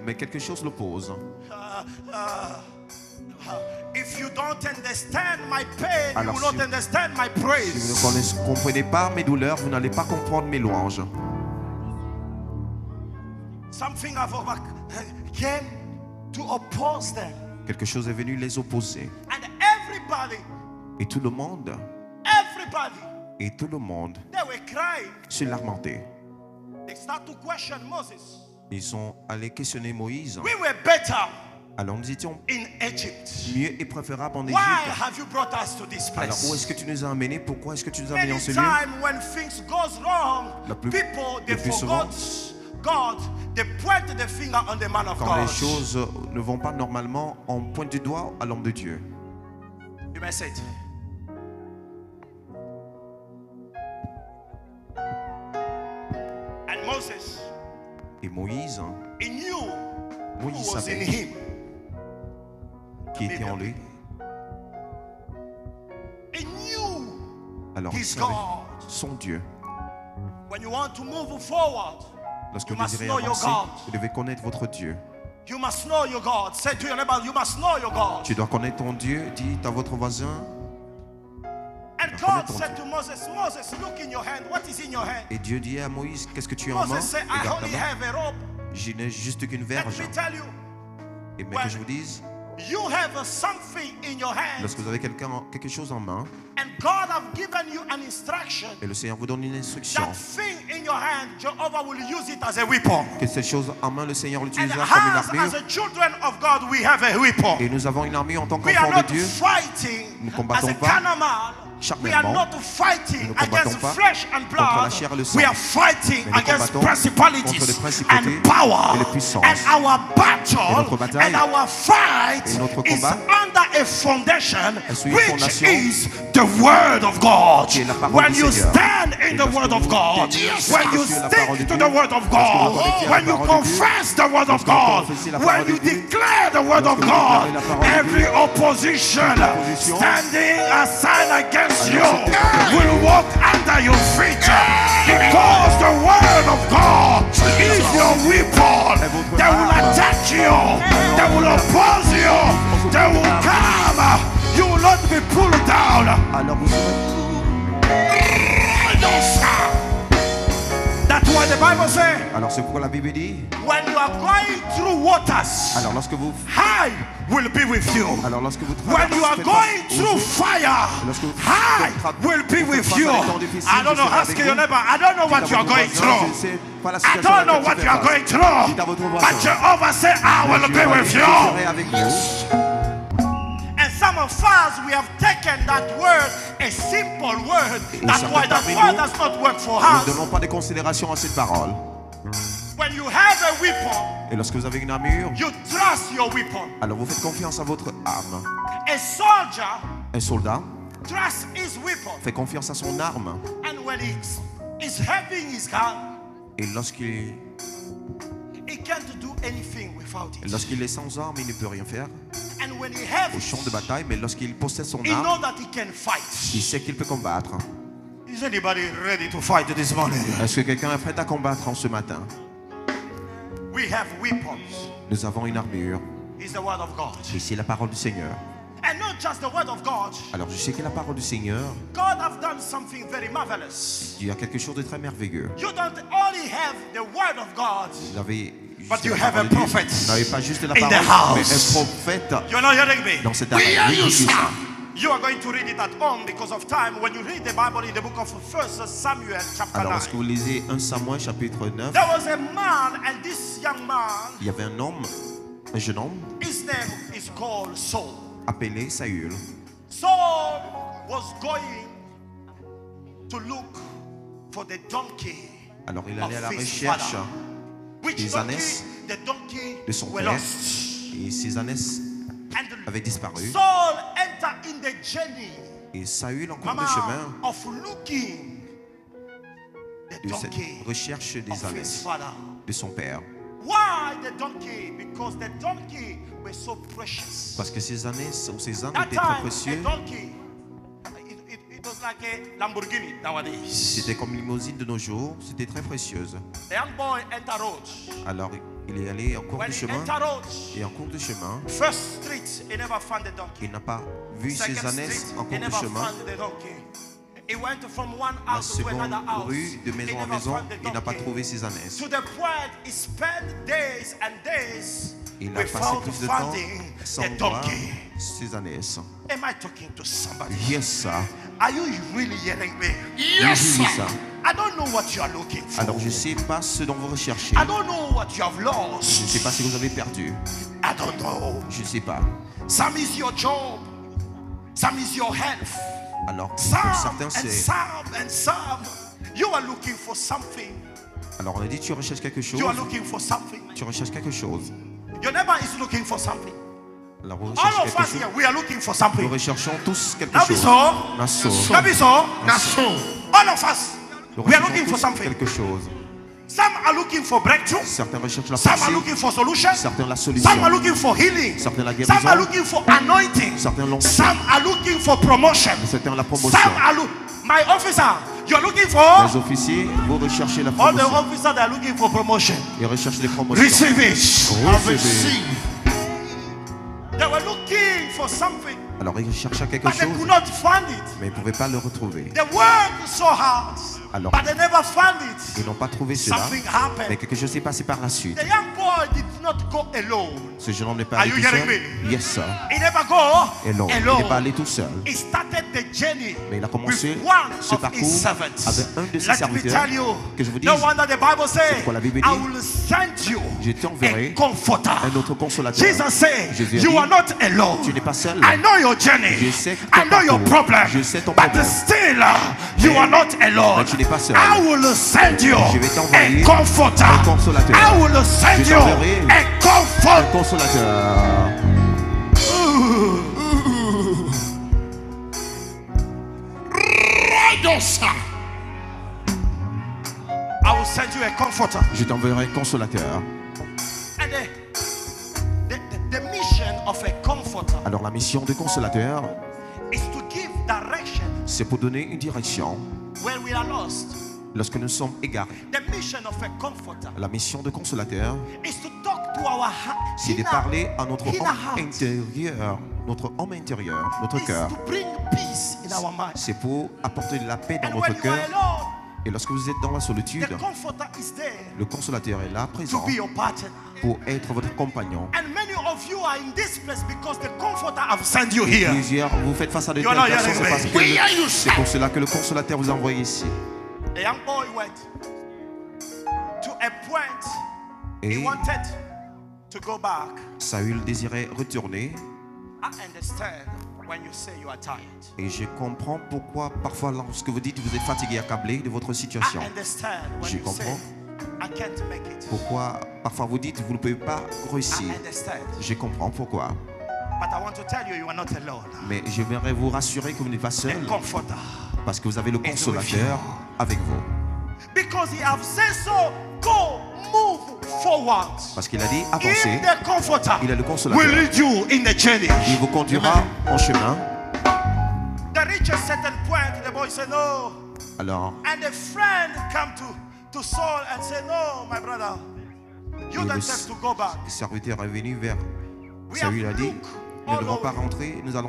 Mais quelque chose l'oppose. If you don't understand my pain, Alors, you will not understand my praise. Si vous ne comprenez pas mes douleurs, vous n'allez pas comprendre mes louanges. Something came to oppose them. Quelque chose est venu les opposer. And everybody, Et tout le monde, they were crying. se lamentait. They start to question Moses. Ils sont allés questionner Moïse. We were better Alors nous étions in Egypt. mieux et préférable en Why Égypte. have you brought us to this Alors où place? est-ce que tu nous as amenés? Pourquoi est-ce que tu nous as amenés en ce lieu? Anytime when things goes wrong, people they forgot God. They point the finger on the man of Quand les God. choses ne vont pas normalement, on pointe du doigt à l'homme de Dieu. You may say it. And Moses, Et Moïse, he knew who Moïse was in savait him. qui était en lui. He knew Alors il his savait God. son Dieu. When you want to move forward, Lorsque you vous must désirez know your avancer, God. vous devez connaître votre Dieu. You must know your God. Say to your neighbor, you must know your God. Tu dois connaître ton Dieu. Dis à votre voisin. And God said to Moses, Moses, look in your hand. What is in your hand? Et Dieu dit à Moïse, qu'est-ce que tu as en main? Moses said, I Regarde ta only main. have a rope. Je n'ai juste qu'une Let verge. me tell you, Et mais que je vous dise, you have something in your hand, lorsque vous avez quelque chose en main, and God have given you an instruction. et le Seigneur vous donne une instruction, That thing in your hand, Jehovah will use it as a weapon. que cette chose en main, le Seigneur And l'utilisera comme une as armure. a children of God, we have a weapon. Et nous avons une armure en tant We are qu'enfants not de Dieu. fighting Nous as combattons a pas carnal. We are charnellement. not fighting Nous ne combattons against pas flesh and contre la blood. chair et le sang. We are fighting Mais nous against combattons contre les principalities principautés and power. et les puissances. And our Et battle notre bataille and our fight et notre is combat under a foundation est sous une which fondation is the word of God. qui est la parole When du you Seigneur. stand in Et the lorsque word of vous God, tenez when you sur la parole stick de to Dieu, the word of lorsque God, vous connectez à la when you parole de Dieu, confess the word of lorsque vous God, confessez la when parole you de Dieu, declare the word of lorsque vous God, déclarez la parole de every Dieu, opposition l'opposition standing aside against you alors cette will walk under your feet, because the word of God is your weapon. They will attack you, they will oppose you, they will come, you will not be pulled down. alors vous serez... That's what the Bible says. Alors c'est pourquoi la Bible dit, When you are going through waters, alors lorsque vous I will be with you. Alors lorsque vous When you are going through fire, I will be with you. I don't know, ask your neighbor, I don't know what you are going through. I don't know what you are going through. But Jehovah said, I will be with you. And some of us, we have taken that word, a simple word. That's why that word does not work for Nous ne us. donnons pas de considération à cette parole. When you have a weapon, Et lorsque vous avez une armure, you trust your weapon. alors vous faites confiance à votre arme. A soldier Un soldat trusts his weapon. fait confiance à son arme. And when he's having his gun, Et lorsqu'il can't do anything without it. est sans arme, il ne peut rien faire And when he has au champ de bataille. Mais lorsqu'il possède son he arme, knows that he can fight. il sait qu'il peut combattre. Is anybody ready to fight this morning? Est-ce que quelqu'un est prêt à combattre en ce matin? We have weapons. Nous avons une armure. It's the word of God. Et c'est la parole du Seigneur. And not just the word of God. Alors je sais que la parole du Seigneur, God have done something very marvelous. il y a quelque chose de très merveilleux. You don't only have the word of God, Vous avez but juste you la have parole a de Dieu. prophet Vous n'avez pas juste la in the parole, mais house. un prophète You're not hearing me. dans cette We hear armure. you, Église. sir. You are going to read it at home because of time. When you read the Bible in the book of 1 Samuel chapter Alors 9, lorsque vous lisez 1 Samuel chapitre 9, there was a man, and this young man, il y avait un homme, un jeune homme, his name is called Saul. appelé Saül. Saul was going to look for the donkey Alors il allait à la of his recherche father. Which des donkey? ânesses The donkey de son were père. lost. Et ces ânesses And avaient disparu. Saul entered in the journey, Et Saül, en cours mama, de chemin, of looking the de cette donkey recherche des of his ânesses father. de son père. Why the donkey? Because the donkey were so precious. Parce que ces ânesses ou ces ânes That étaient très time, a précieux. donkey, it was like a Lamborghini nowadays. C'était comme une limousine de nos jours. C'était très précieuse. The young boy entered road. Alors Il est allé en cours When de he chemin. entered road, Et en cours de chemin, first street, he never found the donkey. il n'a pas vu ses Second ânesses street, en he cours de never chemin. found the donkey. He went from one La house to seconde another house. rue, de He maison en never maison, found the il n'a pas donkey. trouvé ses ânesses. To the point he spent days and days Il a passé without plus de temps finding sans the voir donkey. ses ânesses. Am I talking to somebody? Yes, sir. Are you really hearing me? Yes, sir. I don't know what you are looking for. Alors je ne sais pas ce dont vous recherchez. I don't know what you have Je lost. ne sais pas si vous avez perdu. I don't know. Je ne sais pas. Some is your job. Some is your health. Alors pour Some certains and c'est... some and some. You are looking for something. Alors on a dit tu recherches quelque chose. You are looking for something. Tu recherches quelque chose. Your neighbor is looking for something. Alors vous All recherchez of quelque us chose. here, we are looking for Nous something. recherchons tous quelque That is chose. all. Nassau. That is all. All of us, Nous we are recherchons looking for tous something. quelque chose. Some are looking for breakthrough. Certains recherchent la Some are pensée. looking for solution. Certains la solution. Some are looking for healing. Certains la Some guérison. are looking for anointing. Certains l'ont. Some are looking for promotion. Certains la promotion. Some are my officer, you are looking for Les officiers, vous recherchez la all the promotion. officers that are looking for promotion. Ils recherchent les promotions. Receive it. Recevez. They were looking for something, Alors ils cherchaient quelque but they chose, could not find it. mais ils ne pouvaient pas le retrouver. They worked so hard, Alors, but they never found ils it. n'ont pas trouvé cela, Something happened. mais quelque chose s'est passé par la suite. The young boy did not go alone. Ce jeune homme n'est pas Are allé you tout seul. hearing me? Yes, sir. He never go Et non, il n'est alone. pas allé tout seul. He started the journey Mais il a commencé with one ce of his parcours servants. avec un de ses Let me serviteurs. tell you, Que je vous dise, no wonder the Bible says, pourquoi la Bible I dit, will send you je t'enverrai a comforter. un autre consolateur. Jesus said, Jésus a you dit, are not alone. tu n'es pas seul. I know your journey. Je sais ton I know your parcours. problem. Je sais ton But problème. still, you are not alone. Mais tu n'es pas seul. I will send you Je vais t'envoyer a comforter. un consolateur. I will send Je you t'enverrai a un comfort. consolateur. I will send you a comforter. Je t'enverrai un consolateur. And the mission of a comforter Alors la mission de consolateur, is to give direction c'est pour donner une direction when we are lost. lorsque nous sommes égarés. The mission of a comforter La mission de consolateur, is to talk to our c'est de parler à notre inner homme heart. intérieur, notre homme intérieur, notre Is cœur. to bring peace in our mind. C'est pour apporter de la paix dans And notre when you are cœur. alone, Et lorsque vous êtes dans la solitude, the comforter is there le consolateur est là, to présent, be your partner. pour être votre compagnon. And many of you are in this place because the comforter have sent you here. Plusieurs, vous faites face à de You're telles not personnes, hearing c'est parce me. que c'est pour cela que le consolateur vous a envoyé ici. The young boy went to a point he Et wanted to go back. Saül désirait retourner. I understand when you say you are tired. Et je comprends pourquoi parfois lorsque vous dites que vous êtes fatigué, accablé de votre situation. I understand when Je you say comprends. I can't make it. Pourquoi parfois vous dites que vous ne pouvez pas réussir. I understand. Je comprends pourquoi. But I want to tell you, you are not alone. Mais j'aimerais vous rassurer que vous n'êtes pas seul. The comforter. Parce que vous avez le consolateur avec vous. Because he have said so, go, move forward. Parce qu'il a dit avancez. In the comforter Il est le consolateur. will lead you in the journey. Il vous conduira en chemin. The reached a certain point, the boy said no. Alors, And the friend come to Saul and said, no, my brother, you Et don't le have to go back. le serviteur est venu vers We Saül have a dit, looked nous ne all devons pas over. rentrer, nous allons